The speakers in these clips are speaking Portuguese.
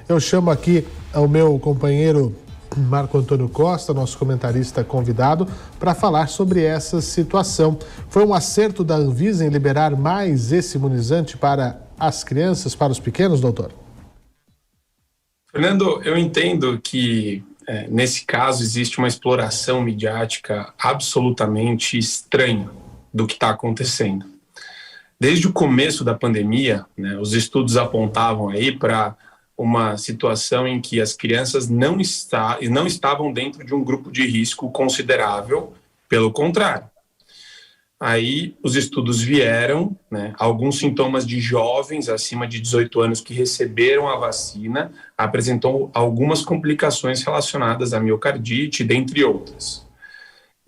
Eu chamo aqui o meu companheiro Marco Antônio Costa, nosso comentarista convidado, para falar sobre essa situação. Foi um acerto da Anvisa em liberar mais esse imunizante para as crianças, para os pequenos, doutor? Fernando, eu entendo que nesse caso existe uma exploração midiática absolutamente estranha do que está acontecendo. Desde o começo da pandemia, né, os estudos apontavam aí para uma situação em que as crianças não estavam dentro de um grupo de risco considerável, pelo contrário. Aí os estudos vieram, né, alguns sintomas de jovens acima de 18 anos que receberam a vacina apresentam algumas complicações relacionadas à miocardite, dentre outras.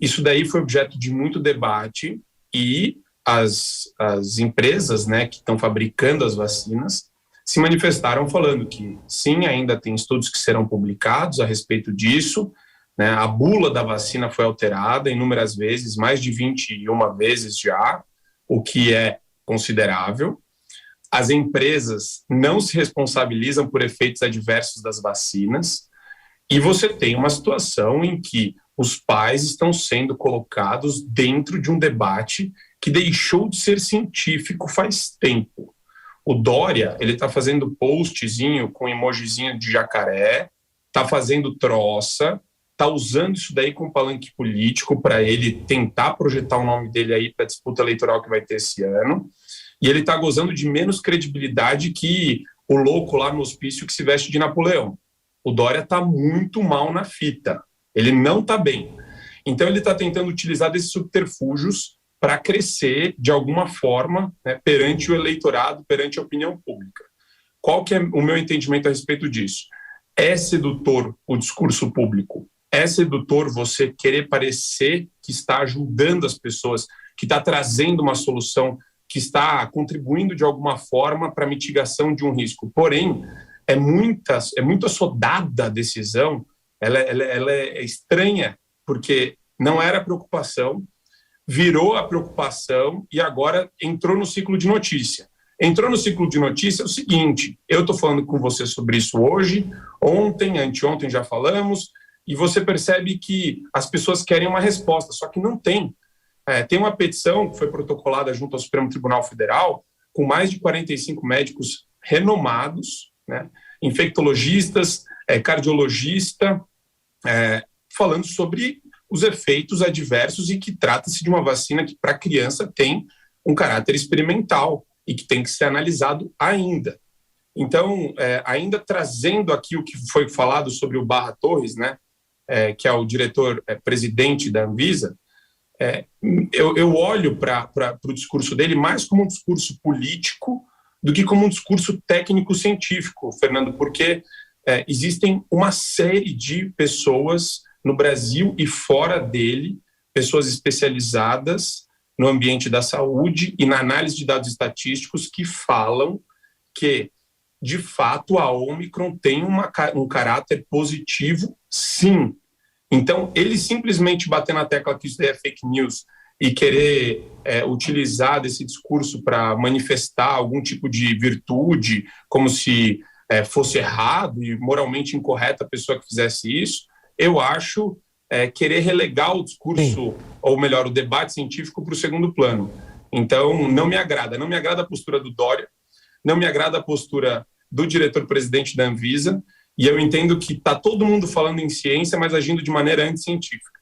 Isso daí foi objeto de muito debate e as empresas, né, que estão fabricando as vacinas se manifestaram falando que sim, ainda tem estudos que serão publicados a respeito disso, né, a bula da vacina foi alterada inúmeras vezes, mais de 21 vezes já, o que é considerável. As empresas não se responsabilizam por efeitos adversos das vacinas e você tem uma situação em que os pais estão sendo colocados dentro de um debate que deixou de ser científico faz tempo. O Dória, ele está fazendo postzinho com emojizinho de jacaré, está fazendo troça, está usando isso daí como palanque político para ele tentar projetar o nome dele aí para a disputa eleitoral que vai ter esse ano, e ele está gozando de menos credibilidade que o louco lá no hospício que se veste de Napoleão. O Dória está muito mal na fita, ele não está bem. Então ele está tentando utilizar desses subterfúgios para crescer de alguma forma, né, perante o eleitorado, perante a opinião pública. Qual que é o meu entendimento a respeito disso? É sedutor o discurso público, é sedutor você querer parecer que está ajudando as pessoas, que está trazendo uma solução, que está contribuindo de alguma forma para a mitigação de um risco. Porém, é muito assodada a decisão, ela é estranha, porque não era preocupação, virou a preocupação e agora entrou no ciclo de notícia. Entrou no ciclo de notícia é o seguinte, eu estou falando com você sobre isso hoje, ontem, anteontem já falamos, e você percebe que as pessoas querem uma resposta, só que não tem. Tem uma petição que foi protocolada junto ao Supremo Tribunal Federal, com mais de 45 médicos renomados, né, infectologistas, cardiologista, falando sobre os efeitos adversos e que trata-se de uma vacina que para criança tem um caráter experimental e que tem que ser analisado ainda. Então, ainda trazendo aqui o que foi falado sobre o Barra Torres, né, que é o diretor-presidente da Anvisa, eu olho para o discurso dele mais como um discurso político do que como um discurso técnico-científico, Fernando, porque existem uma série de pessoas no Brasil e fora dele, pessoas especializadas no ambiente da saúde e na análise de dados estatísticos que falam que, de fato, a Ômicron tem um caráter positivo, sim. Então, ele simplesmente bater na tecla que isso é fake news e querer utilizar desse discurso para manifestar algum tipo de virtude, como se fosse errado e moralmente incorreta a pessoa que fizesse isso, eu acho querer relegar o discurso, ou melhor, o debate científico para o segundo plano. Então, não me agrada a postura do Dória, não me agrada a postura do diretor-presidente da Anvisa, e eu entendo que está todo mundo falando em ciência, mas agindo de maneira anticientífica.